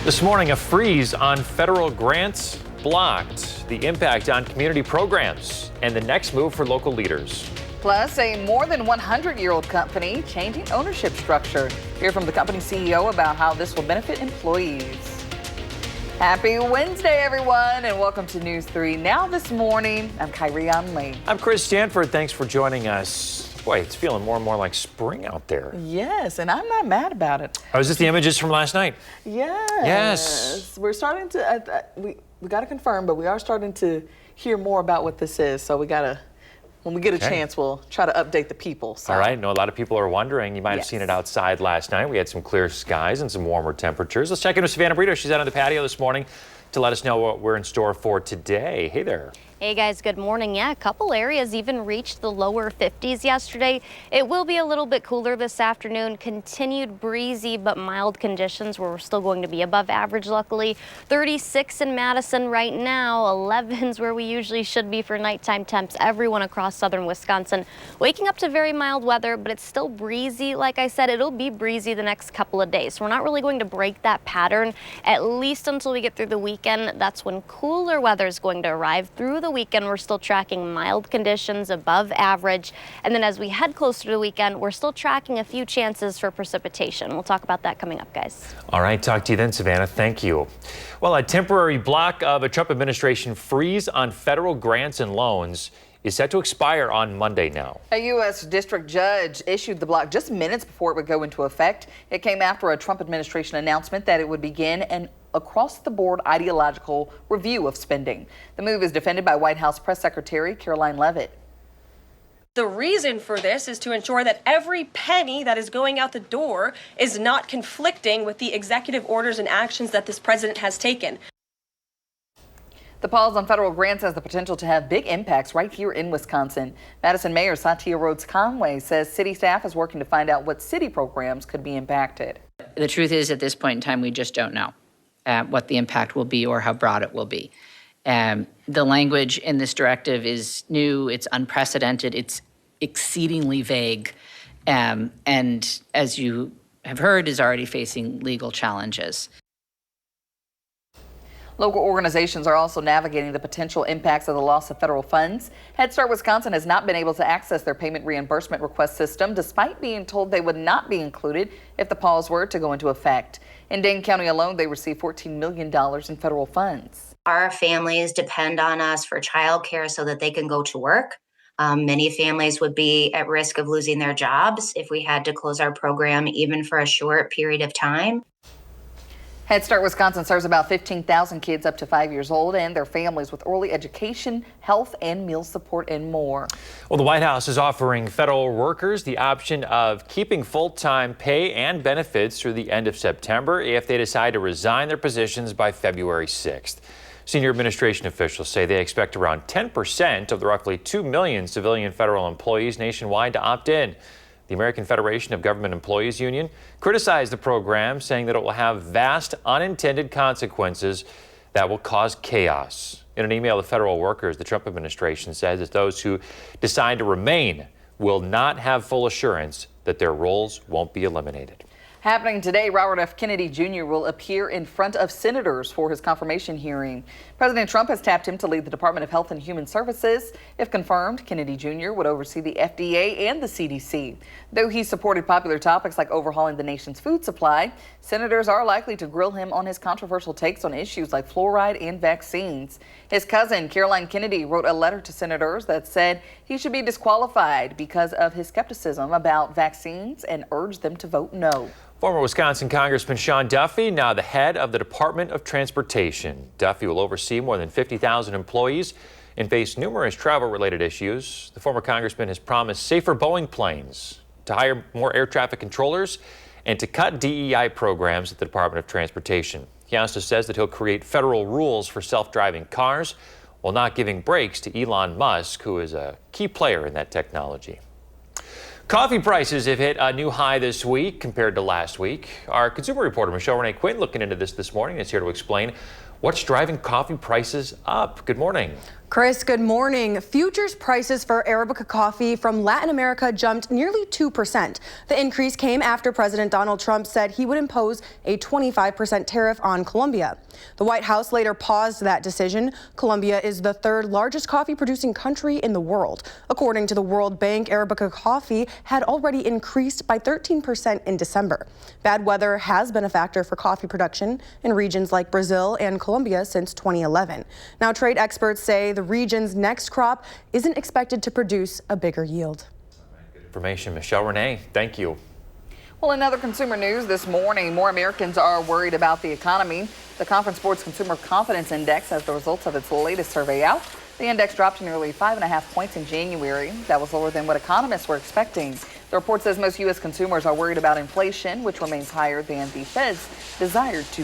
This morning, a freeze on federal grants blocked, the impact on community programs, and the next move for local leaders. Plus, a more than 100-year-old company changing ownership structure. Hear from the company CEO about how this will benefit employees. Happy Wednesday, everyone, and welcome to News 3 Now This Morning. I'm Kyrie Lee. I'm Chris Stanford. Thanks for joining us. Boy, it's feeling more and more like spring out there. Yes, and I'm not mad about it. Oh, is this the images from last night? Yes. We're starting to, we got to confirm, but we are starting to hear more about what this is. So we got to, when we get a chance, we'll try to update the people. So. All right. I know a lot of people are wondering. You might have seen it outside last night. We had some clear skies and some warmer temperatures. Let's check in with Savannah Brito. She's out on the patio this morning to let us know what we're in store for today. Hey there. Hey guys, good morning. Yeah, a couple areas even reached the lower 50s yesterday. It will be a little bit cooler this afternoon. Continued breezy but mild conditions where we're still going to be above average, luckily. 36 in Madison right now. 11's where we usually should be for nighttime temps. Everyone across southern Wisconsin waking up to very mild weather, but it's still breezy. Like I said, it'll be breezy the next couple of days. So we're not really going to break that pattern, at least until we get through the weekend. That's when cooler weather is going to arrive. Through the weekend, we're still tracking mild conditions above average. And then as we head closer to the weekend, we're still tracking a few chances for precipitation. We'll talk about that coming up, guys. All right. Talk to you then, Savannah. Thank you. Well, a temporary block of a Trump administration freeze on federal grants and loans is set to expire on Monday now. A U.S. district judge issued the block just minutes before it would go into effect. It came after a Trump administration announcement that it would begin an across-the-board ideological review of spending. The move is defended by White House Press Secretary Caroline Leavitt. The reason for this is to ensure that every penny that is going out the door is not conflicting with the executive orders and actions that this president has taken. The pause on federal grants has the potential to have big impacts right here in Wisconsin. Madison Mayor Satya Rhodes Conway says city staff is working to find out what city programs could be impacted. The truth is, at this point in time, we just don't know what the impact will be or how broad it will be. The language in this directive is new, it's unprecedented, it's exceedingly vague, and as you have heard, is already facing legal challenges. Local organizations are also navigating the potential impacts of the loss of federal funds. Head Start Wisconsin has not been able to access their payment reimbursement request system, despite being told they would not be included if the pause were to go into effect. In Dane County alone, they received $14 million in federal funds. Our families depend on us for childcare so that they can go to work. Many families would be at risk of losing their jobs if we had to close our program, even for a short period of time. Head Start Wisconsin serves about 15,000 kids up to 5 years old and their families with early education, health, and meal support and more. Well, the White House is offering federal workers the option of keeping full-time pay and benefits through the end of September if they decide to resign their positions by February 6th. Senior administration officials say they expect around 10% of the roughly 2 million civilian federal employees nationwide to opt in. The American Federation of Government Employees Union criticized the program, saying that it will have vast unintended consequences that will cause chaos. In an email to federal workers, the Trump administration says that those who decide to remain will not have full assurance that their roles won't be eliminated. Happening today, Robert F. Kennedy Jr. will appear in front of senators for his confirmation hearing. President Trump has tapped him to lead the Department of Health and Human Services. If confirmed, Kennedy Jr. would oversee the FDA and the CDC. Though he supported popular topics like overhauling the nation's food supply, senators are likely to grill him on his controversial takes on issues like fluoride and vaccines. His cousin, Caroline Kennedy, wrote a letter to senators that said he should be disqualified because of his skepticism about vaccines and urged them to vote no. Former Wisconsin Congressman Sean Duffy, now the head of the Department of Transportation. Duffy will oversee more than 50,000 employees and face numerous travel-related issues. The former congressman has promised safer Boeing planes, to hire more air traffic controllers, and to cut DEI programs at the Department of Transportation. He also says that he'll create federal rules for self-driving cars while not giving breaks to Elon Musk, who is a key player in that technology. Coffee prices have hit a new high this week compared to last week. Our consumer reporter, Michelle Renee Quinn, looking into this morning, is here to explain what's driving coffee prices up. Good morning. Chris, good morning. Futures prices for Arabica coffee from Latin America jumped nearly 2%. The increase came after President Donald Trump said he would impose a 25% tariff on Colombia. The White House later paused that decision. Colombia is the third largest coffee producing country in the world. According to the World Bank, Arabica coffee had already increased by 13% in December. Bad weather has been a factor for coffee production in regions like Brazil and Colombia since 2011. Now, trade experts say the region's next crop isn't expected to produce a bigger yield. Good information. Michelle Renee, thank you. Well, in other consumer news this morning, more Americans are worried about the economy. The Conference Board's Consumer Confidence Index has the results of its latest survey out. The index dropped nearly 5.5 points in January. That was lower than what economists were expecting. The report says most U.S. consumers are worried about inflation, which remains higher than the Fed's desired 2%.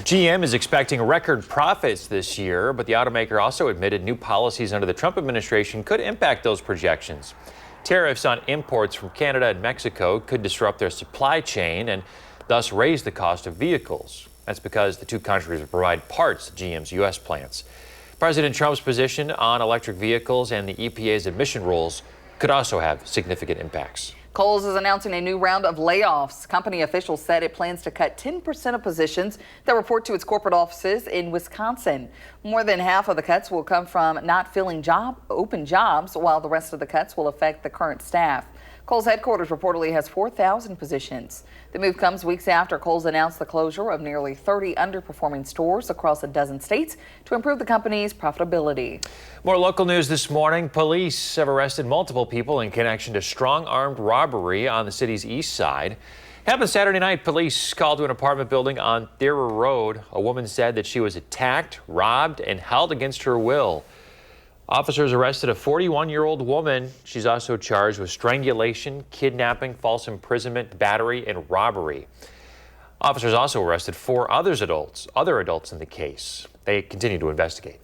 GM is expecting record profits this year, but the automaker also admitted new policies under the Trump administration could impact those projections. Tariffs on imports from Canada and Mexico could disrupt their supply chain and thus raise the cost of vehicles. That's because the two countries will provide parts to GM's U.S. plants. President Trump's position on electric vehicles and the EPA's emission rules could also have significant impacts. Kohl's is announcing a new round of layoffs. Company officials said it plans to cut 10% of positions that report to its corporate offices in Wisconsin. More than half of the cuts will come from not filling open jobs, while the rest of the cuts will affect the current staff. Kohl's headquarters reportedly has 4,000 positions. The move comes weeks after Kohl's announced the closure of nearly 30 underperforming stores across a dozen states to improve the company's profitability. More local news this morning. Police have arrested multiple people in connection to strong armed robbery on the city's east side. Happened Saturday night. Police called to an apartment building on Thera Road. A woman said that she was attacked, robbed, and held against her will. Officers arrested a 41-year-old woman. She's also charged with strangulation, kidnapping, false imprisonment, battery, and robbery. Officers also arrested 4 other adults in the case. They continue to investigate.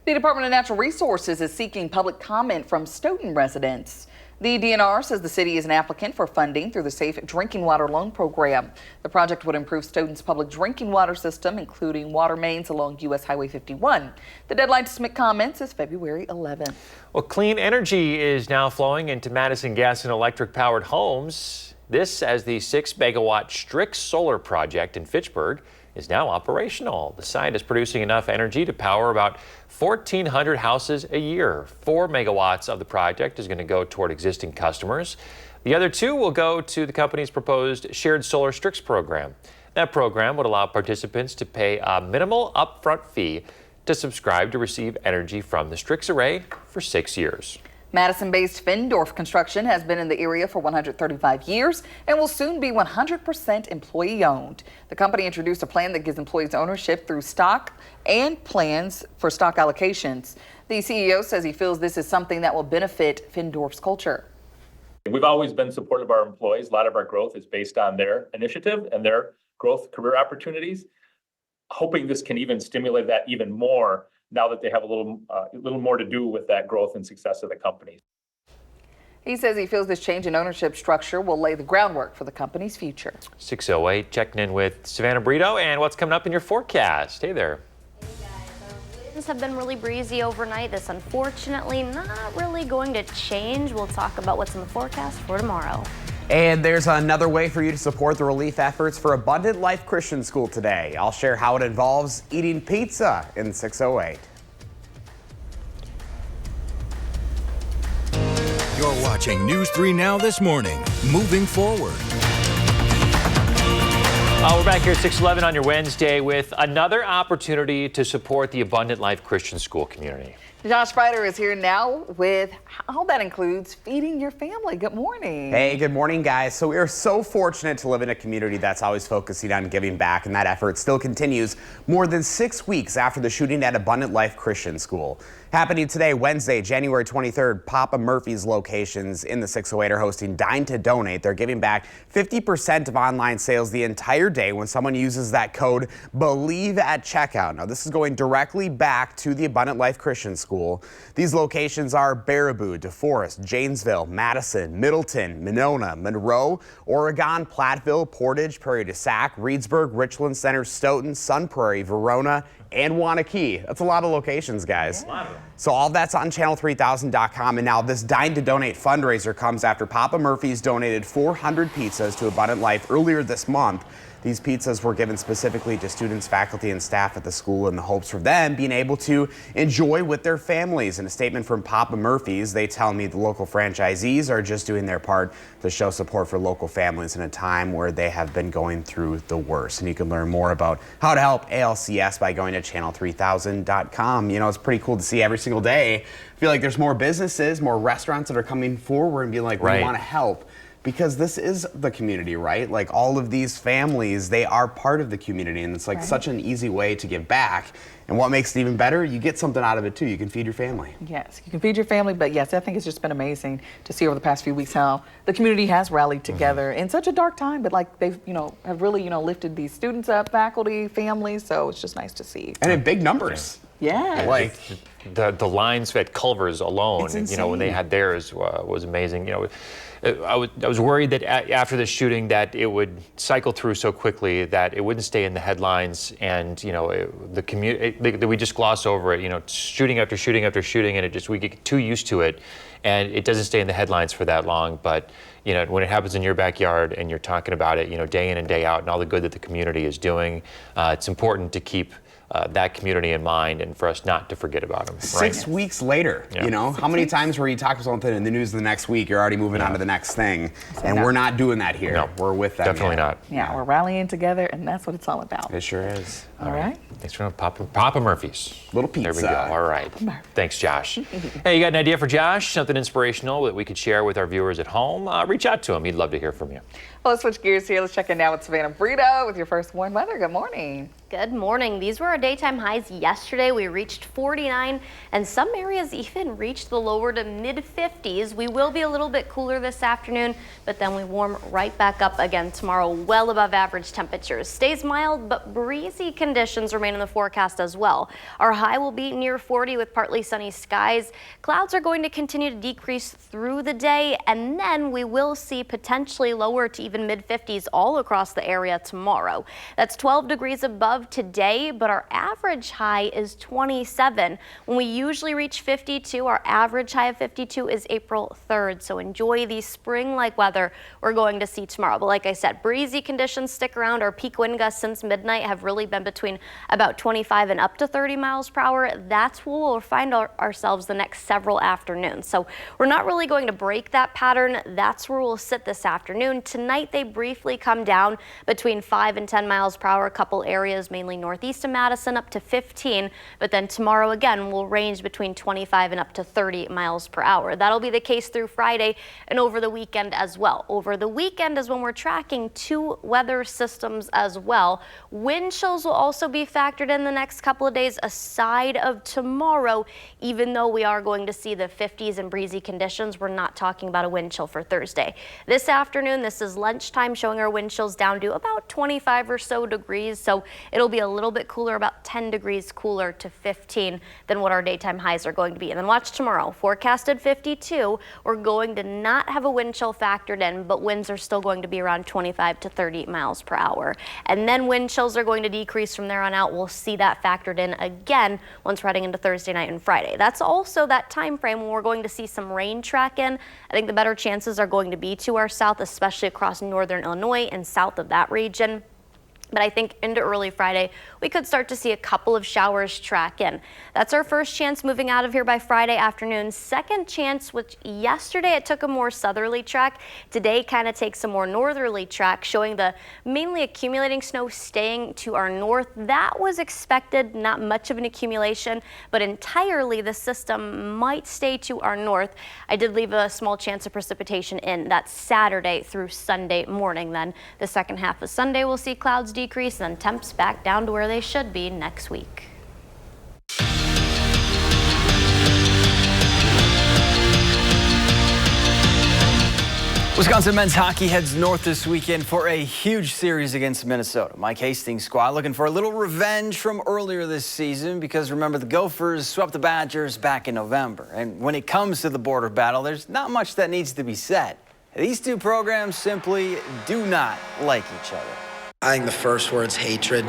The Department of Natural Resources is seeking public comment from Stoughton residents. The DNR says the city is an applicant for funding through the Safe Drinking Water Loan Program. The project would improve Stoughton's public drinking water system, including water mains along U.S. Highway 51. The deadline to submit comments is February 11th. Well, clean energy is now flowing into Madison gas and electric powered homes. This as the 6-megawatt Strix solar project in Fitchburg is now operational. The site is producing enough energy to power about 1,400 houses a year. 4 megawatts of the project is going to go toward existing customers. The other 2 will go to the company's proposed shared solar Strix program. That program would allow participants to pay a minimal upfront fee to subscribe to receive energy from the Strix array for 6 years. Madison-based Findorf Construction has been in the area for 135 years and will soon be 100% employee-owned. The company introduced a plan that gives employees ownership through stock and plans for stock allocations. The CEO says he feels this is something that will benefit Findorf's culture. We've always been supportive of our employees. A lot of our growth is based on their initiative and their growth career opportunities. Hoping this can even stimulate that even more now that they have a little more to do with that growth and success of the company. He says he feels this change in ownership structure will lay the groundwork for the company's future. 6:08, checking in with Savannah Brito and what's coming up in your forecast. Hey there. Hey guys, winds have been really breezy overnight. This unfortunately not really going to change. We'll talk about what's in the forecast for tomorrow. And there's another way for you to support the relief efforts for Abundant Life Christian School today. I'll share how it involves eating pizza in 6:08. You're watching News 3 Now this morning. Moving forward. We're back here at 6:11 on your Wednesday with another opportunity to support the Abundant Life Christian School community. Josh Spider is here now with how that includes feeding your family. Good morning. Hey, good morning, guys. So we are so fortunate to live in a community that's always focusing on giving back, and that effort still continues more than 6 weeks after the shooting at Abundant Life Christian School. Happening today, Wednesday, January 23rd, Papa Murphy's locations in the 608 are hosting Dine to Donate. They're giving back 50% of online sales the entire day when someone uses that code BELIEVE at checkout. Now, this is going directly back to the Abundant Life Christian School. School. These locations are Baraboo, DeForest, Janesville, Madison, Middleton, Monona, Monroe, Oregon, Platteville, Portage, Prairie du Sac, Reedsburg, Richland Center, Stoughton, Sun Prairie, Verona, and Wanakee. That's a lot of locations, guys. So all that's on channel3000.com. And now this Dine to Donate fundraiser comes after Papa Murphy's donated 400 pizzas to Abundant Life earlier this month. These pizzas were given specifically to students, faculty, and staff at the school in the hopes for them being able to enjoy with their families. In a statement from Papa Murphy's, they tell me the local franchisees are just doing their part to show support for local families in a time where they have been going through the worst. And you can learn more about how to help ALCS by going to channel3000.com. You know, it's pretty cool to see every single day. I feel like there's more businesses, more restaurants that are coming forward and being like, we want to help. Because this is the community, right? Like all of these families, they are part of the community, and it's like such an easy way to give back. And what makes it even better, you get something out of it too. You can feed your family. Yes, you can feed your family, but yes, I think it's just been amazing to see over the past few weeks how the community has rallied together in such a dark time, but like they've, have really, lifted these students up, faculty, families, so it's just nice to see. And in big numbers. Yeah. Like the lines at Culver's alone, when they had theirs was amazing. I was worried that after the shooting that it would cycle through so quickly that it wouldn't stay in the headlines, and the community we just gloss over it. Shooting after shooting after shooting, and we get too used to it, and it doesn't stay in the headlines for that long. But when it happens in your backyard and you're talking about it, day in and day out, and all the good that the community is doing, it's important to keep that community in mind and for us not to forget about them. 6 weeks later, how many times where you talk about something in the news the next week, you're already moving on to the next thing. And we're not doing that here. No, we're with them. Definitely not. Yeah, we're rallying together, and that's what it's all about. It sure is. All right. Thanks for Papa Murphy's. Little pizza. There we go. All right. Thanks, Josh. Hey, you got an idea for Josh? Something inspirational that we could share with our viewers at home? Reach out to him. He'd love to hear from you. Well, let's switch gears here. Let's check in now with Savannah Brito with your first warm weather. Good morning. Good morning. These were our daytime highs yesterday. We reached 49, and some areas even reached the lower to mid 50s. We will be a little bit cooler this afternoon, but then we warm right back up again tomorrow, well above average temperatures. Stays mild, but breezy conditions remain in the forecast as well. Our high will be near 40 with partly sunny skies. Clouds are going to continue to decrease through the day, and then we will see potentially lower to even mid 50s all across the area tomorrow. That's 12 degrees above today, but our average high is 27. When we usually reach 52, our average high of 52 is April 3rd. So enjoy the spring-like weather we're going to see tomorrow. But like I said, breezy conditions stick around. Our peak wind gusts since midnight have really been between about 25 and up to 30 miles per hour. That's where we'll find ourselves the next several afternoons. So we're not really going to break that pattern. That's where we'll sit this afternoon. Tonight, they briefly come down between 5 and 10 miles per hour. A couple areas, mainly northeast of Madison, up to 15. But then tomorrow again will range between 25 and up to 30 miles per hour. That'll be the case through Friday and over the weekend as well. Over the weekend is when we're tracking two weather systems as well. Wind chills will also be factored in the next couple of days aside of tomorrow. Even though we are going to see the 50s and breezy conditions, we're not talking about a wind chill for Thursday. This afternoon, this is lunchtime, showing our wind chills down to about 25 or so degrees. So it'll be a little bit cooler, about 10 degrees cooler to 15 than what our daytime highs are going to be. And then watch tomorrow, forecasted 52. We're going to not have a wind chill factored in, but winds are still going to be around 25 to 30 miles per hour. And then wind chills are going to decrease from there on out. We'll see that factored in again once we're heading into Thursday night and Friday. That's also that time frame when we're going to see some rain track in. I think the better chances are going to be to our south, especially across northern Illinois and south of that region. But I think into early Friday, we could start to see a couple of showers track in. That's our first chance moving out of here by Friday afternoon. Second chance, which yesterday it took a more southerly track. Today kind of takes a more northerly track, showing the mainly accumulating snow staying to our north. That was expected, not much of an accumulation, but entirely the system might stay to our north. I did leave a small chance of precipitation in that Saturday through Sunday morning. Then the second half of Sunday, we'll see clouds decrease and temps back down to where they should be next week. Wisconsin men's hockey heads north this weekend for a huge series against Minnesota. Mike Hastings' squad looking for a little revenge from earlier this season because remember the Gophers swept the Badgers back in November. And when it comes to the border battle, there's not much that needs to be said. These two programs simply do not like each other. I think the first word's hatred.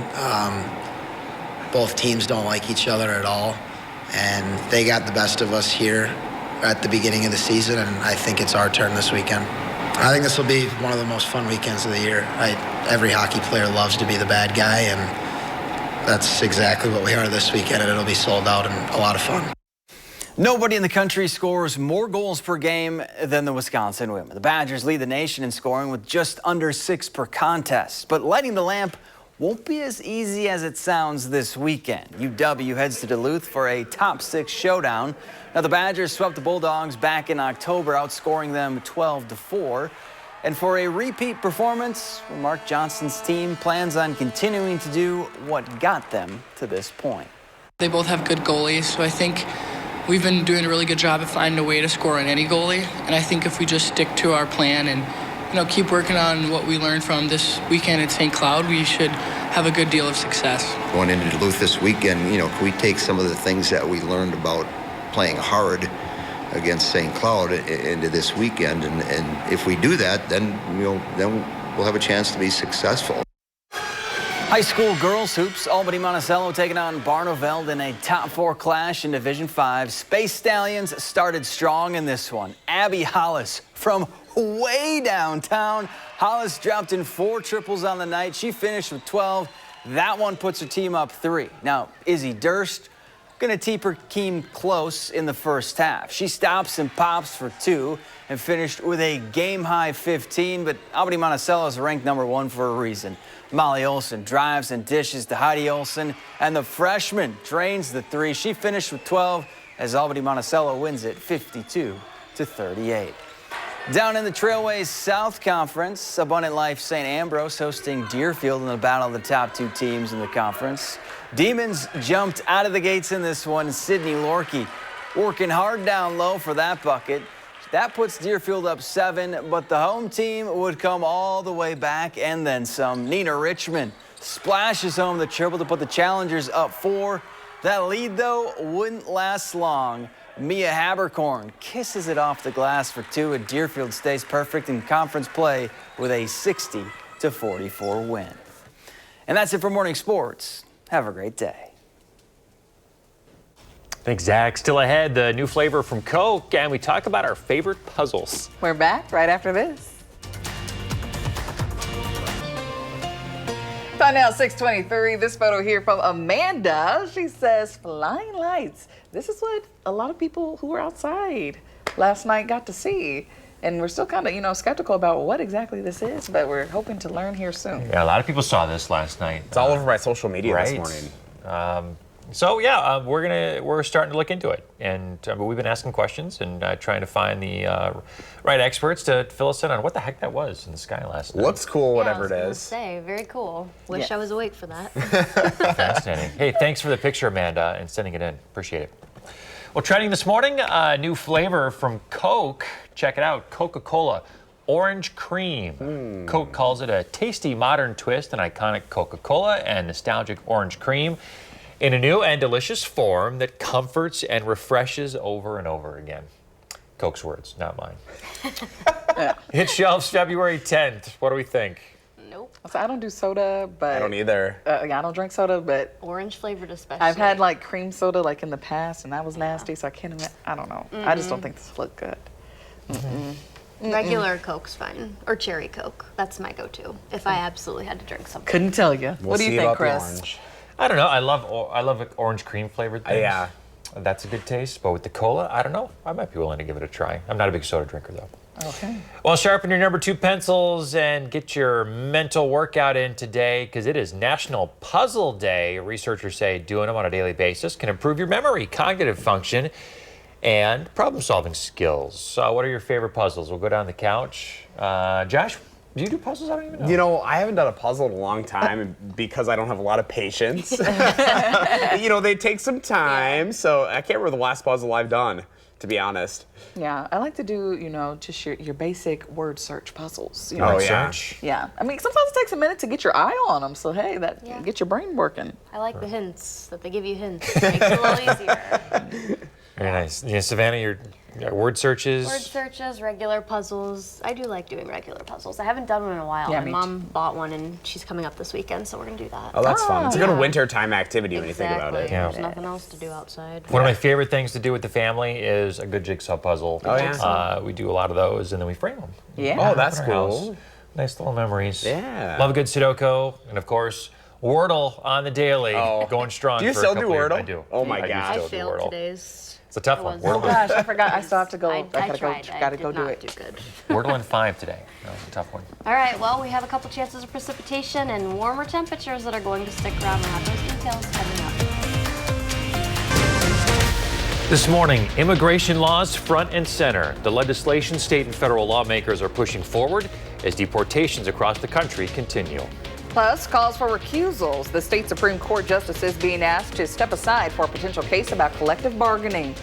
Both teams don't like each other at all. And they got the best of us here at the beginning of the season, and I think it's our turn this weekend. I think this will be one of the most fun weekends of the year. Every hockey player loves to be the bad guy, and that's exactly what we are this weekend, and it'll be sold out and a lot of fun. Nobody in the country scores more goals per game than the Wisconsin women. The Badgers lead the nation in scoring with just under 6 per contest, but lighting the lamp won't be as easy as it sounds this weekend. UW heads to Duluth for a top 6 showdown. Now the Badgers swept the Bulldogs back in October, outscoring them 12-4. And for a repeat performance, Mark Johnson's team plans on continuing to do what got them to this point. They both have good goalies, so I think we've been doing a really good job of finding a way to score on any goalie. And I think if we just stick to our plan and keep working on what we learned from this weekend at St. Cloud, we should have a good deal of success. Going into Duluth this weekend, can we take some of the things that we learned about playing hard against St. Cloud into this weekend? And if we do that, then we'll have a chance to be successful. High school girls hoops, Albany Monticello taking on Barneveld in a top 4 clash in Division 5. Space Stallions started strong in this one. Abby Hollis from way downtown. Hollis dropped in 4 triples on the night. She finished with 12. That one puts her team up 3. Now, Izzy Durst going to keep her team close in the first half. She stops and pops for 2 and finished with a game-high 15, but Albany Monticello is ranked number 1 for a reason. Molly Olson drives and dishes to Heidi Olson, and the freshman drains the 3. She finished with 12 as Albany Monticello wins it 52-38. Down in the Trailways South Conference, Abundant Life St. Ambrose hosting Deerfield in the battle of the top 2 teams in the conference. Demons jumped out of the gates in this one. Sydney Lorkey working hard down low for that bucket. That puts Deerfield up 7, but the home team would come all the way back and then some. Nina Richmond splashes home the triple to put the Challengers up 4. That lead, though, wouldn't last long. Mia Habercorn kisses it off the glass for 2, and Deerfield stays perfect in conference play with a 60-44 win. And that's it for Morning Sports. Have a great day. Thanks, Zach. Still ahead, the new flavor from Coke, and we talk about our favorite puzzles. We're back right after this. Time now, 6:23. This photo here from Amanda. She says, flying lights. This is what a lot of people who were outside last night got to see. And we're still kind of, skeptical about what exactly this is, but we're hoping to learn here soon. Yeah, a lot of people saw this last night. It's all over my social media this morning. We're starting to look into it, and we've been asking questions and trying to find the right experts to fill us in on what the heck that was in the sky last night. Looks cool, whatever it I is. was gonna say, very cool. Wish I was awake for that. Fascinating. Hey, thanks for the picture, Amanda, and sending it in. Appreciate it. Well, trending this morning, a new flavor from Coke. Check it out, Coca-Cola Orange Cream. Coke calls it a tasty modern twist on iconic Coca-Cola and nostalgic orange cream in a new and delicious form that comforts and refreshes over and over again. Coke's words, not mine. Hit shelves February 10th. What do we think? Nope. So I don't do soda, but I don't either. I don't drink soda, but Orange flavored especially. I've had like cream soda like in the past, and that was nasty. So I can't imagine. I don't know. I just don't think this looked good. Regular Coke's fine, or cherry Coke. That's my go-to if I absolutely had to drink something. Couldn't tell you. What do you think, Chris? I don't know. I love orange cream flavored things. Yeah. That's a good taste. But with the cola, I don't know. I might be willing to give it a try. I'm not a big soda drinker, though. Okay. Well, sharpen your number 2 pencils and get your mental workout in today because it is National Puzzle Day. Researchers say doing them on a daily basis can improve your memory, cognitive function, and problem-solving skills. So what are your favorite puzzles? We'll go down the couch. Josh, do you do puzzles? I don't even know. I haven't done a puzzle in a long time because I don't have a lot of patience. They take some time, so I can't remember the last puzzle I've done. to be honest. Yeah, I like to do, just your basic word search puzzles. Search? Yeah. I mean, sometimes it takes a minute to get your eye on them. So, hey, get your brain working. I like the hints, that they give you hints. It makes it a little easier. Very nice. Yeah, Savannah, your word searches? Word searches, regular puzzles. I do like doing regular puzzles. I haven't done one in a while. Yeah, My mom bought one, and she's coming up this weekend, so we're going to do that. Oh, that's fun. It's a good wintertime activity when you think about it. There's nothing else to do outside. One of my favorite things to do with the family is a good jigsaw puzzle. Oh, yeah. We do a lot of those, and then we frame them. Yeah. Oh, that's Our cool. house. Nice little memories. Yeah. Love a good Sudoku, and of course, Wordle on the daily, going strong. Do you for still a do couple years. Wordle? I do. Oh my I do God. still I do failed Wordle. today's. It's a tough one. Oh gosh, I forgot. I still have to go. I gotta go do it. Wordle in 5 today. That was a tough one. All right, well, we have a couple chances of precipitation and warmer temperatures that are going to stick around. We'll have those details coming up. This morning, immigration laws front and center. The legislation state and federal lawmakers are pushing forward as deportations across the country continue. Plus, calls for recusals. The state Supreme Court justice is being asked to step aside for a potential case about collective bargaining.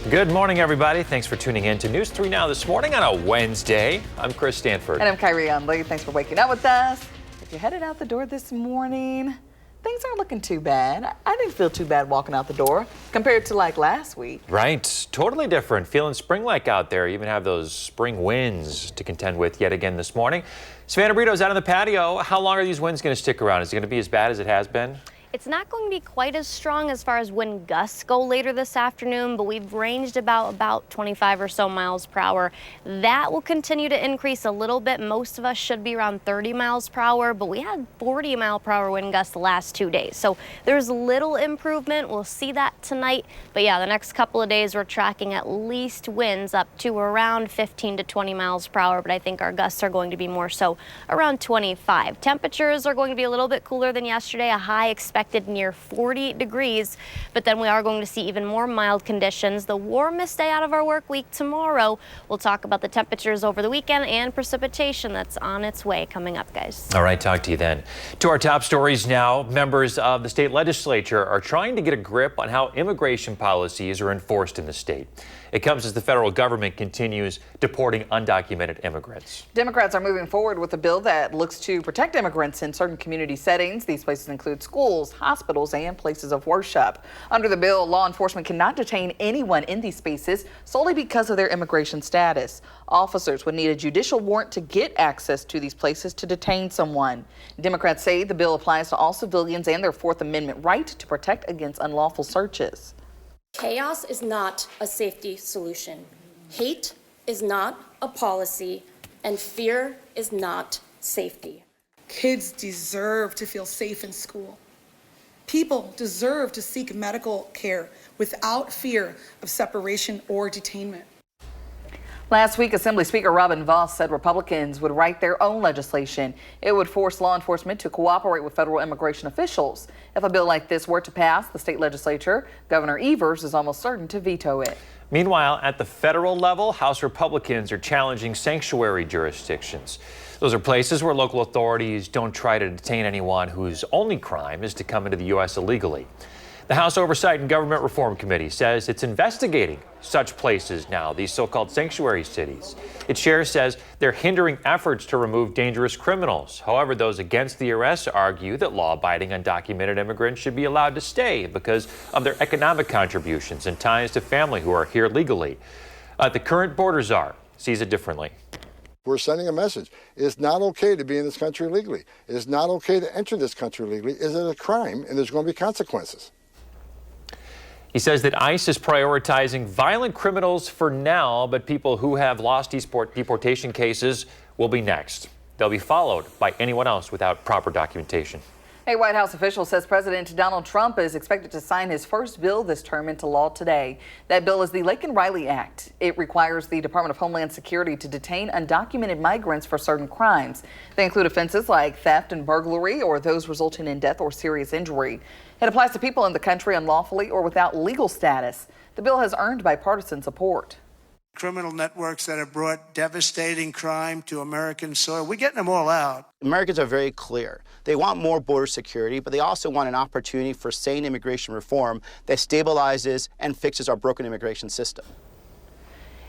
Good morning, everybody. Thanks for tuning in to News 3 Now this morning on a Wednesday. I'm Chris Stanford. And I'm Kyrie Unley. Thanks for waking up with us. If you're headed out the door this morning, things aren't looking too bad. I didn't feel too bad walking out the door compared to like last week. Right. Totally different. Feeling spring-like out there. Even have those spring winds to contend with yet again this morning. Savannah Brito's out on the patio. How long are these winds going to stick around? Is it going to be as bad as it has been? It's not going to be quite as strong as far as wind gusts go later this afternoon, but we've ranged about 25 or so miles per hour. That will continue to increase a little bit. Most of us should be around 30 miles per hour, but we had 40 mile per hour wind gusts the last 2 days. So there's little improvement. We'll see that tonight. But yeah, the next couple of days we're tracking at least winds up to around 15 to 20 miles per hour, but I think our gusts are going to be more so around 25. Temperatures are going to be a little bit cooler than yesterday, a high expected near 40 degrees, but then we are going to see even more mild conditions. The warmest day out of our work week tomorrow. We'll talk about the temperatures over the weekend and precipitation that's on its way coming up, guys. All right, talk to you then. To our top stories now. Members of the state legislature are trying to get a grip on how immigration policies are enforced in the state. It comes as the federal government continues deporting undocumented immigrants. Democrats are moving forward with a bill that looks to protect immigrants in certain community settings. These places include schools, hospitals, and places of worship. Under the bill, law enforcement cannot detain anyone in these spaces solely because of their immigration status. Officers would need a judicial warrant to get access to these places to detain someone. Democrats say the bill applies to all civilians and their Fourth Amendment right to protect against unlawful searches. Chaos is not a safety solution. Hate is not a policy, and fear is not safety. Kids deserve to feel safe in school. People deserve to seek medical care without fear of separation or detainment. Last week, Assembly Speaker Robin Vos said Republicans would write their own legislation. It would force law enforcement to cooperate with federal immigration officials. If a bill like this were to pass the state legislature, Governor Evers is almost certain to veto it. Meanwhile, at the federal level, House Republicans are challenging sanctuary jurisdictions. Those are places where local authorities don't try to detain anyone whose only crime is to come into the U.S. illegally. The House Oversight and Government Reform Committee says it's investigating such places now, these so-called sanctuary cities. Its chair says they're hindering efforts to remove dangerous criminals. However, those against the arrest argue that law-abiding undocumented immigrants should be allowed to stay because of their economic contributions and ties to family who are here legally. The current border czar sees it differently. We're sending a message. It's not okay to be in this country legally. It's not okay to enter this country legally. Is it a crime? And there's going to be consequences. He says that ICE is prioritizing violent criminals for now, but people who have lost deportation cases will be next. They'll be followed by anyone else without proper documentation. A White House official says President Donald Trump is expected to sign his first bill this term into law today. That bill is the Laken-Riley Act. It requires the Department of Homeland Security to detain undocumented migrants for certain crimes. They include offenses like theft and burglary or those resulting in death or serious injury. It applies to people in the country unlawfully or without legal status. The bill has earned bipartisan support. Criminal networks that have brought devastating crime to American soil. We're getting them all out. Americans are very clear. They want more border security, but they also want an opportunity for sane immigration reform that stabilizes and fixes our broken immigration system.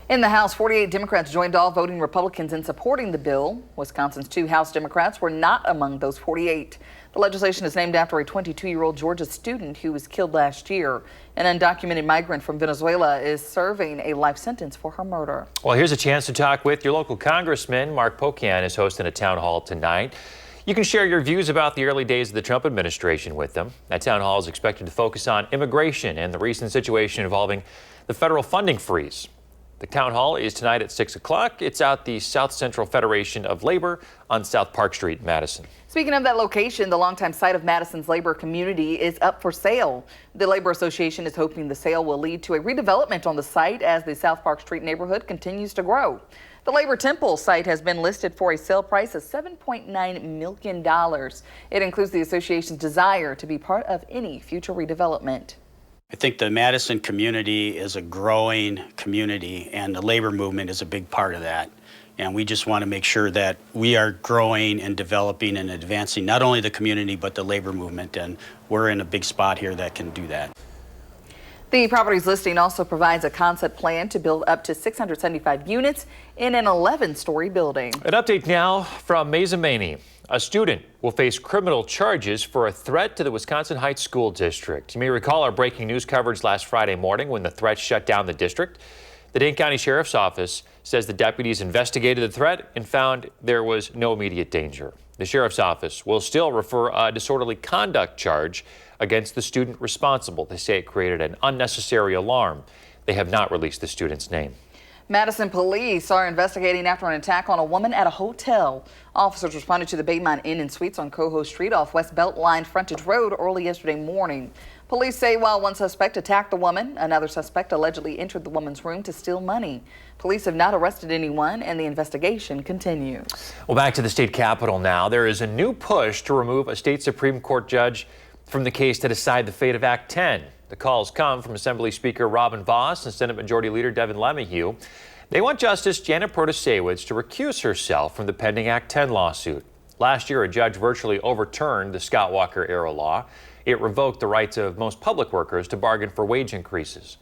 In the House, 48 Democrats joined all voting Republicans in supporting the bill. Wisconsin's 2 House Democrats were not among those 48. The legislation is named after a 22-year-old Georgia student who was killed last year. An undocumented migrant from Venezuela is serving a life sentence for her murder. Well, here's a chance to talk with your local congressman. Mark Pocan is hosting a town hall tonight. You can share your views about the early days of the Trump administration with them. That town hall is expected to focus on immigration and the recent situation involving the federal funding freeze. The town hall is tonight at 6 o'clock. It's at the South Central Federation of Labor on South Park Street, Madison. Speaking of that location, the longtime site of Madison's labor community is up for sale. The Labor Association is hoping the sale will lead to a redevelopment on the site as the South Park Street neighborhood continues to grow. The Labor Temple site has been listed for a sale price of $7.9 million. It includes the association's desire to be part of any future redevelopment. I think the Madison community is a growing community, and the labor movement is a big part of that. And we just want to make sure that we are growing and developing and advancing not only the community, but the labor movement. And we're in a big spot here that can do that. The property's listing also provides a concept plan to build up to 675 units in an 11-story building. An update now from Mazomanie. A student will face criminal charges for a threat to the Wisconsin Heights School District. You may recall our breaking news coverage last Friday morning when the threat shut down the district. The Dane County Sheriff's Office says the deputies investigated the threat and found there was no immediate danger. The Sheriff's Office will still refer a disorderly conduct charge against the student responsible. They say it created an unnecessary alarm. They have not released the student's name. Madison police are investigating after an attack on a woman at a hotel. Officers responded to the Baymont Inn and Suites on Coho Street off West Beltline Frontage Road early yesterday morning. Police say while one suspect attacked the woman, another suspect allegedly entered the woman's room to steal money. Police have not arrested anyone, and the investigation continues. Well, back to the state capitol now. There is a new push to remove a state Supreme Court judge from the case to decide the fate of Act 10. The calls come from Assembly Speaker Robin Vos and Senate Majority Leader Devin LeMahieu. They want Justice Janet Protasiewicz to recuse herself from the pending Act 10 lawsuit. Last year, a judge virtually overturned the Scott Walker-era law. It revoked the rights of most public workers to bargain for wage increases.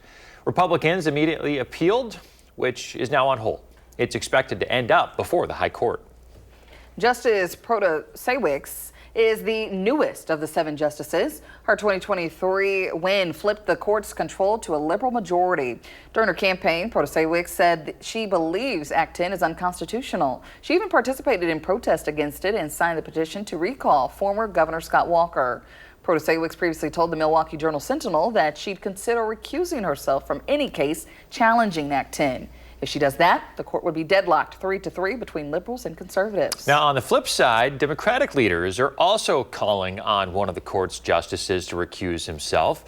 Republicans immediately appealed, which is now on hold. It's expected to end up before the High Court. Justice Protasiewicz is the newest of the 7 justices. Her 2023 win flipped the court's control to a liberal majority. During her campaign, Protasiewicz said she believes Act 10 is unconstitutional. She even participated in protest against it and signed the petition to recall former Governor Scott Walker. Protasiewicz previously told the Milwaukee Journal-Sentinel that she'd consider recusing herself from any case challenging Act 10. If she does that, the court would be deadlocked 3-3 between liberals and conservatives. Now, on the flip side, Democratic leaders are also calling on one of the court's justices to recuse himself.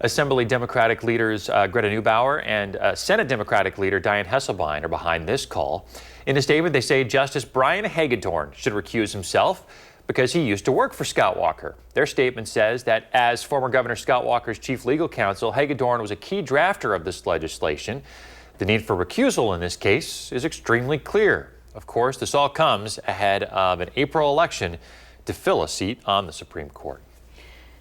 Assembly Democratic leaders Greta Neubauer and Senate Democratic leader Dianne Hesselbein are behind this call. In a statement, they say Justice Brian Hagedorn should recuse himself because he used to work for Scott Walker. Their statement says that as former Governor Scott Walker's chief legal counsel, Hagedorn was a key drafter of this legislation. The need for recusal in this case is extremely clear. Of course, this all comes ahead of an April election to fill a seat on the Supreme Court.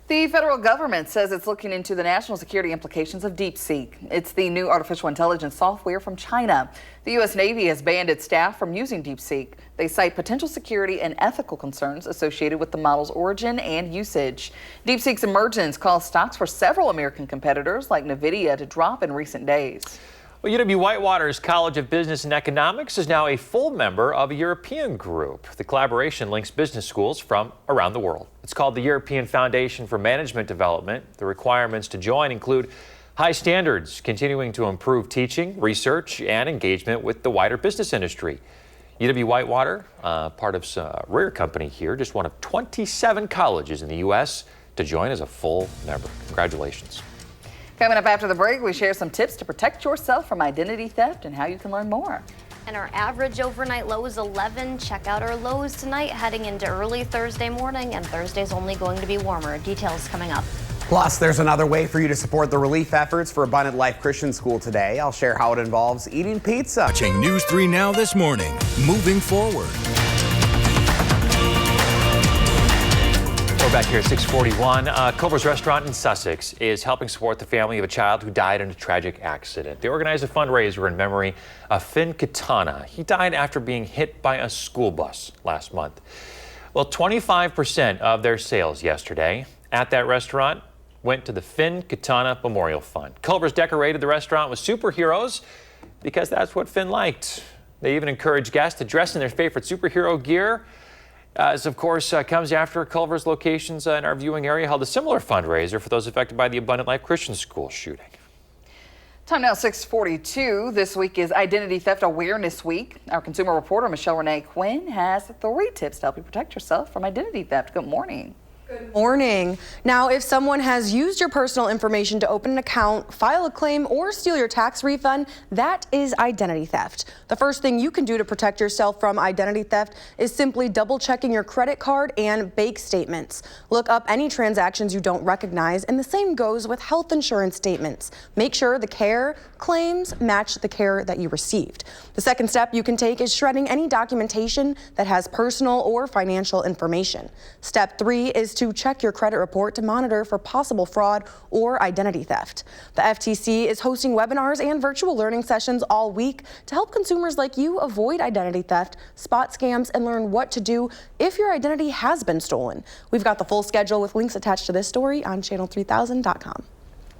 The federal government says it's looking into the national security implications of DeepSeek. It's the new artificial intelligence software from China. The U.S. Navy has banned its staff from using DeepSeek. They cite potential security and ethical concerns associated with the model's origin and usage. DeepSeek's emergence caused stocks for several American competitors like NVIDIA to drop in recent days. Well, UW-Whitewater's College of Business and Economics is now a full member of a European group. The collaboration links business schools from around the world. It's called the European Foundation for Management Development. The requirements to join include high standards, continuing to improve teaching, research, and engagement with the wider business industry. UW-Whitewater, part of a rare company here, just one of 27 colleges in the U.S. to join as a full member. Congratulations. Coming up after the break, we share some tips to protect yourself from identity theft and how you can learn more. And our average overnight low is 11. Check out our lows tonight heading into early Thursday morning, and Thursday's only going to be warmer. Details coming up. Plus, there's another way for you to support the relief efforts for Abundant Life Christian School today. I'll share how it involves eating pizza. Watching News 3 Now this morning. Moving forward. We're back here at 641. Culver's Restaurant in Sussex is helping support the family of a child who died in a tragic accident. They organized a fundraiser in memory of Finn Katana. He died after being hit by a school bus last month. Well, 25% of their sales yesterday at that restaurant went to the Finn Katana Memorial Fund. Culver's decorated the restaurant with superheroes because that's what Finn liked. They even encouraged guests to dress in their favorite superhero gear. As of course comes after Culver's locations in our viewing area held a similar fundraiser for those affected by the Abundant Life Christian School shooting. Time now 6:42. This week is Identity Theft Awareness Week. Our consumer reporter Michelle Renee Quinn has 3 tips to help you protect yourself from identity theft. Good morning. Good morning. Now, if someone has used your personal information to open an account, file a claim, or steal your tax refund, that is identity theft. The first thing you can do to protect yourself from identity theft is simply double checking your credit card and bank statements. Look up any transactions you don't recognize, and the same goes with health insurance statements. Make sure the care claims match the care that you received. The second step you can take is shredding any documentation that has personal or financial information. Step 3 is to check your credit report to monitor for possible fraud or identity theft. The FTC is hosting webinars and virtual learning sessions all week to help consumers like you avoid identity theft, spot scams, and learn what to do if your identity has been stolen. We've got the full schedule with links attached to this story on channel3000.com.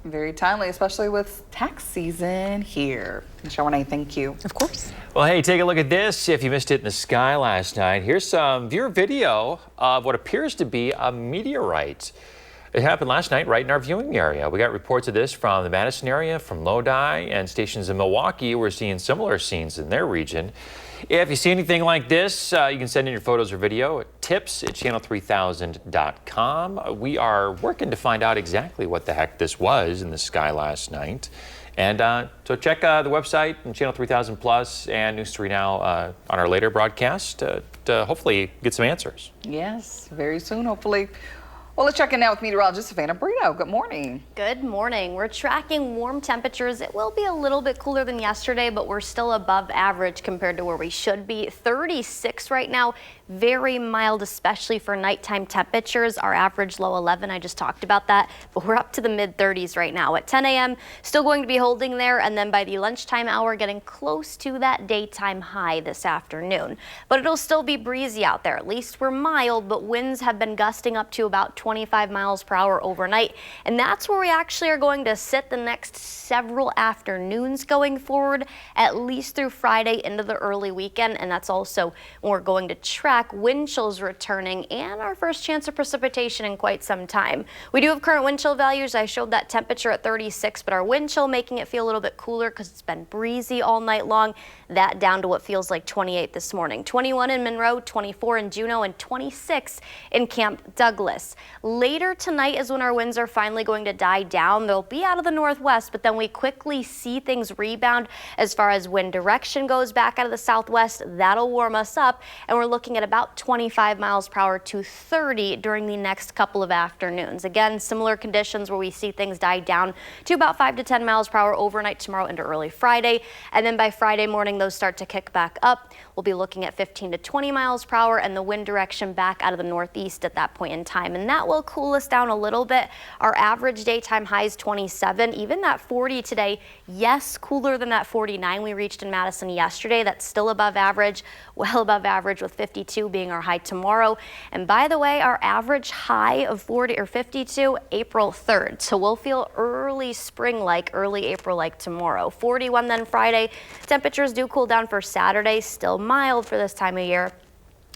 Very timely, especially with tax season here. Michelle Renee, thank you. Of course. Well, hey, take a look at this. If you missed it in the sky last night, here's some viewer video of what appears to be a meteorite. It happened last night right in our viewing area. We got reports of this from the Madison area, from Lodi, and stations in Milwaukee. We're seeing similar scenes in their region. If you see anything like this, you can send in your photos or video at tips@channel3000.com. We are working to find out exactly what the heck this was in the sky last night. And so check the website and Channel 3000 Plus and News 3 Now on our later broadcast to hopefully get some answers. Yes, very soon, hopefully. Well, let's check in now with meteorologist Savannah Brito. Good morning. Good morning. We're tracking warm temperatures. It will be a little bit cooler than yesterday, but we're still above average compared to where we should be. 36 right now. Very mild, especially for nighttime temperatures. Our average low 11, I just talked about that, but we're up to the mid 30s right now. At 10 a.m., still going to be holding there, and then by the lunchtime hour, getting close to that daytime high this afternoon. But it'll still be breezy out there. At least we're mild, but winds have been gusting up to about 25 miles per hour overnight, and that's where we actually are going to sit the next several afternoons going forward, at least through Friday into the early weekend, and that's also when we're going to track wind chills returning and our first chance of precipitation in quite some time. We do have current wind chill values. I showed that temperature at 36, but our wind chill making it feel a little bit cooler because it's been breezy all night long. That down to what feels like 28 this morning. 21 in Monroe, 24 in Juneau, and 26 in Camp Douglas. Later tonight is when our winds are finally going to die down. They'll be out of the northwest, but then we quickly see things rebound as far as wind direction goes back out of the southwest. That'll warm us up, and we're looking at about 25 miles per hour to 30 during the next couple of afternoons. Again, similar conditions where we see things die down to about 5 to 10 miles per hour overnight tomorrow into early Friday. And then by Friday morning, those start to kick back up. We'll be looking at 15 to 20 miles per hour and the wind direction back out of the northeast at that point in time. And that will cool us down a little bit. Our average daytime high is 27, even that 40 today. Yes, cooler than that 49 we reached in Madison yesterday. That's still above average, well above average, with 52 being our high tomorrow. And by the way, our average high of 40 or 52, April 3rd. So we'll feel early spring-like, early April-like tomorrow. 41 then Friday. Temperatures do cool down for Saturday, still mild for this time of year.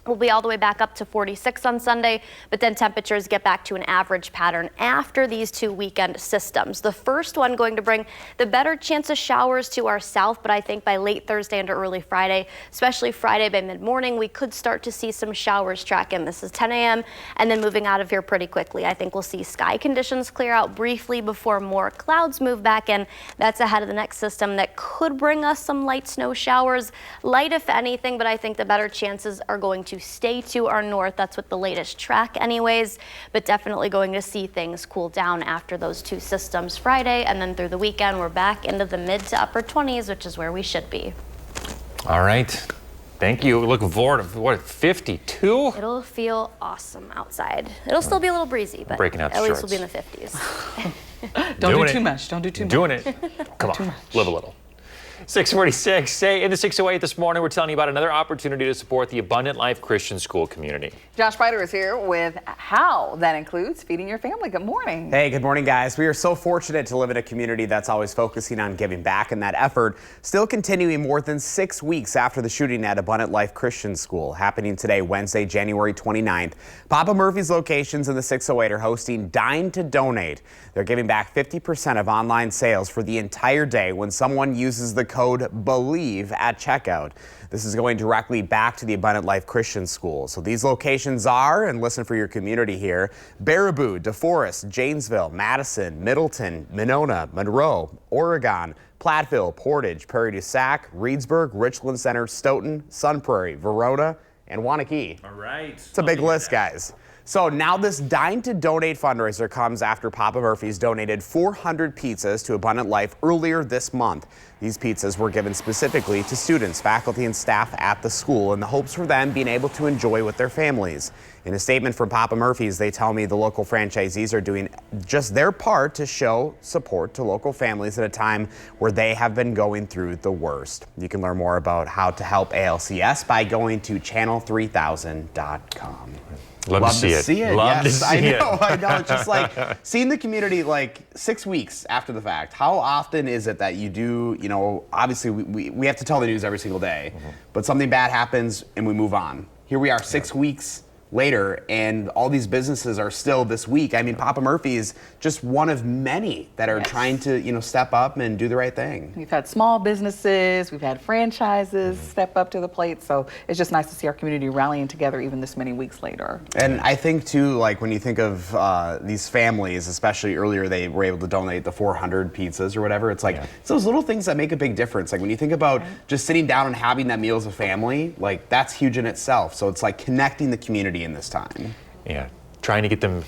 We'll be all the way back up to 46 on Sunday, but then temperatures get back to an average pattern after these two weekend systems. The first one going to bring the better chance of showers to our south, but I think by late Thursday into early Friday, especially Friday by mid-morning, we could start to see some showers track in. This is 10 a.m. and then moving out of here pretty quickly. I think we'll see sky conditions clear out briefly before more clouds move back in. That's ahead of the next system that could bring us some light snow showers, light if anything, but I think the better chances are going to to stay to our north. That's what the latest track anyways, but definitely going to see things cool down after those two systems Friday, and then through the weekend we're back into the mid to upper 20s, which is where we should be. All right. Thank you. Looking forward to what, 52? It'll feel awesome outside. It'll still be a little breezy, but Breaking out the at least shorts. we'll be in the 50s. Don't Doing do it. too much. Don't do too much. Doing it. Come on, live a little. 646. Say in the 608 this morning, we're telling you about another opportunity to support the Abundant Life Christian School community. Josh Spider is here with how that includes feeding your family. Good morning. Hey, good morning, guys. We are so fortunate to live in a community that's always focusing on giving back, and that effort still continuing more than 6 weeks after the shooting at Abundant Life Christian School, happening today, Wednesday, January 29th. Papa Murphy's locations in the 608 are hosting Dine to Donate. They're giving back 50% of online sales for the entire day when someone uses the code BELIEVE at checkout. This is going directly back to the Abundant Life Christian School. So these locations are, and listen for your community here, Baraboo, DeForest, Janesville, Madison, Middleton, Monona, Monroe, Oregon, Platteville, Portage, Prairie du Sac, Reedsburg, Richland Center, Stoughton, Sun Prairie, Verona, and Waunakee. All right. It's a big list, guys. So now this Dine to Donate fundraiser comes after Papa Murphy's donated 400 pizzas to Abundant Life earlier this month. These pizzas were given specifically to students, faculty, and staff at the school in the hopes for them being able to enjoy with their families. In a statement from Papa Murphy's, they tell me the local franchisees are doing just their part to show support to local families at a time where they have been going through the worst. You can learn more about how to help ALCS by going to channel3000.com. Love to see it. Love to see it. I know. It's just like seeing the community like 6 weeks after the fact. How often is it that you do, obviously we have to tell the news every single day, but something bad happens and we move on. Here we are 6 weeks later, and all these businesses are still this week. I mean, Papa Murphy is just one of many that are trying to, step up and do the right thing. We've had small businesses, we've had franchises step up to the plate, so it's just nice to see our community rallying together even this many weeks later. And I think too, like when you think of these families, especially earlier, they were able to donate the 400 pizzas or whatever. It's like it's those little things that make a big difference. Like when you think about just sitting down and having that meal as a family, like that's huge in itself. So it's like connecting the community in this time. Yeah, trying to get them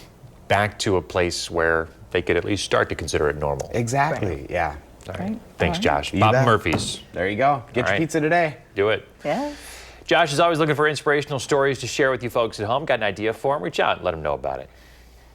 back to a place where they could at least start to consider it normal. Exactly, yeah. All right. Thanks, Josh. You Papa bet. Murphy's. There you go. Get your pizza today. Do it. Yeah. Josh is always looking for inspirational stories to share with you folks at home. Got an idea for them? Reach out and let them know about it.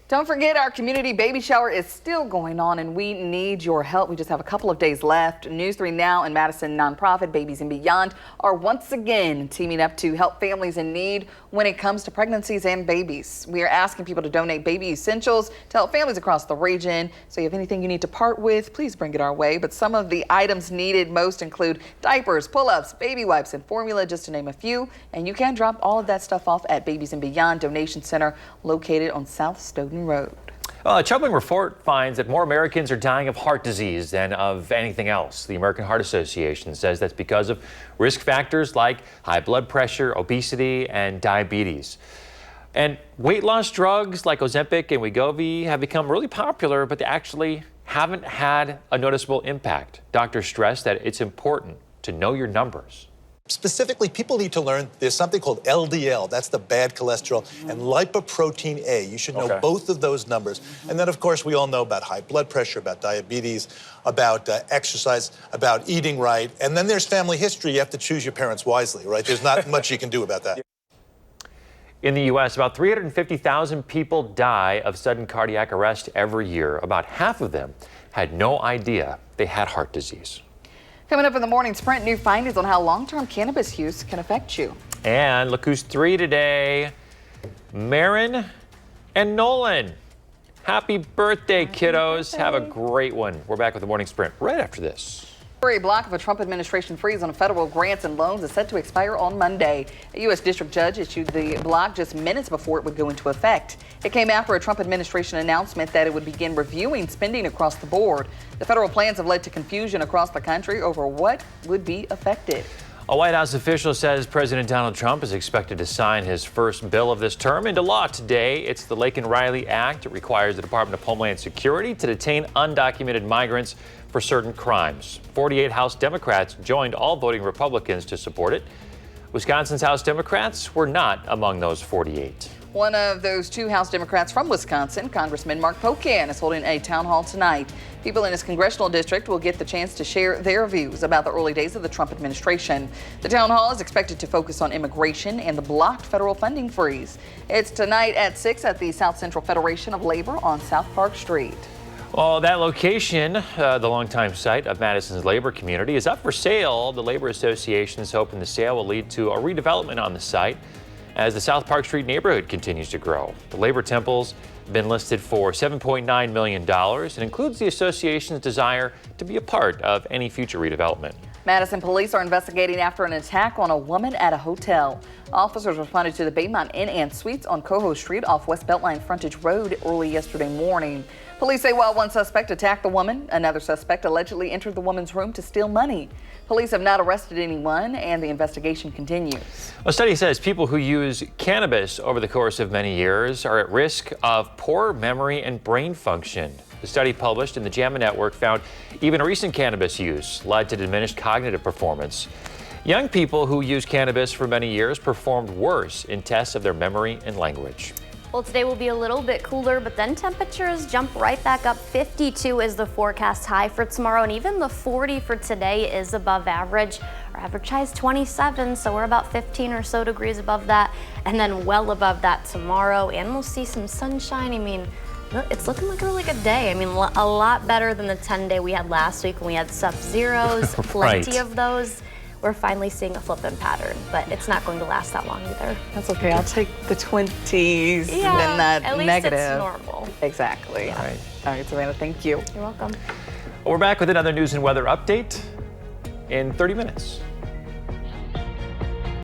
Don't forget, our community baby shower is still going on and we need your help. We just have a couple of days left. News 3 Now and Madison nonprofit Babies and Beyond are once again teaming up to help families in need when it comes to pregnancies and babies. We are asking people to donate baby essentials to help families across the region. So if you have anything you need to part with, please bring it our way. But some of the items needed most include diapers, pull-ups, baby wipes, and formula, just to name a few. And you can drop all of that stuff off at Babies and Beyond Donation Center located on South Stoughton Road. A troubling report finds that more Americans are dying of heart disease than of anything else. The American Heart Association says that's because of risk factors like high blood pressure, obesity, and diabetes. And weight loss drugs like Ozempic and Wegovy have become really popular, but they actually haven't had a noticeable impact. Doctors stress that it's important to know your numbers. Specifically, people need to learn there's something called LDL, that's the bad cholesterol, and lipoprotein A. You should know both of those numbers. And then, of course, we all know about high blood pressure, about diabetes, about exercise, about eating right. And then there's family history. You have to choose your parents wisely, right? There's not much you can do about that. In the U.S., about 350,000 people die of sudden cardiac arrest every year. About half of them had no idea they had heart disease. Coming up in the morning sprint, new findings on how long-term cannabis use can affect you. And look who's 3 today, Marin and Nolan. Happy birthday, kiddos. Have a great one. We're back with the morning sprint right after this. A block of a Trump administration freeze on federal grants and loans is set to expire on Monday. A U.S. district judge issued the block just minutes before it would go into effect. It came after a Trump administration announcement that it would begin reviewing spending across the board. The federal plans have led to confusion across the country over what would be affected. A White House official says President Donald Trump is expected to sign his first bill of this term into law today. It's the Laken-Riley Act. It requires the Department of Homeland Security to detain undocumented migrants for certain crimes. 48 House Democrats joined all voting Republicans to support it. Wisconsin's House Democrats were not among those 48. One of those two House Democrats from Wisconsin, Congressman Mark Pocan, is holding a town hall tonight. People in his congressional district will get the chance to share their views about the early days of the Trump administration. The town hall is expected to focus on immigration and the blocked federal funding freeze. It's tonight at 6 at the South Central Federation of Labor on South Park Street. Well, that location, the longtime site of Madison's labor community, is up for sale. The Labor Association is hoping the sale will lead to a redevelopment on the site as the South Park Street neighborhood continues to grow. The Labor Temple's been listed for $7.9 million and includes the association's desire to be a part of any future redevelopment. Madison police are investigating after an attack on a woman at a hotel. Officers responded to the Baymont Inn and Suites on Coho Street off West Beltline Frontage Road early yesterday morning. Police say while one suspect attacked the woman, another suspect allegedly entered the woman's room to steal money. Police have not arrested anyone, and the investigation continues. A study says people who use cannabis over the course of many years are at risk of poor memory and brain function. The study published in the JAMA Network found even recent cannabis use led to diminished cognitive performance. Young people who use cannabis for many years performed worse in tests of their memory and language. Well, today will be a little bit cooler, but then temperatures jump right back up. 52 is the forecast high for tomorrow, and even the 40 for today is above average. Our average high is 27, so we're about 15 or so degrees above that, and then well above that tomorrow, and we'll see some sunshine. I mean, it's looking like a really good day. I mean, a lot better than the 10-day we had last week when we had sub-zeros, plenty of those. We're finally seeing a flipping pattern, but it's not going to last that long either. That's okay. I'll take the 20s and then that at least negative. It's normal. Exactly. All right. All right, Savannah, thank you. You're welcome. We're back with another news and weather update in 30 minutes.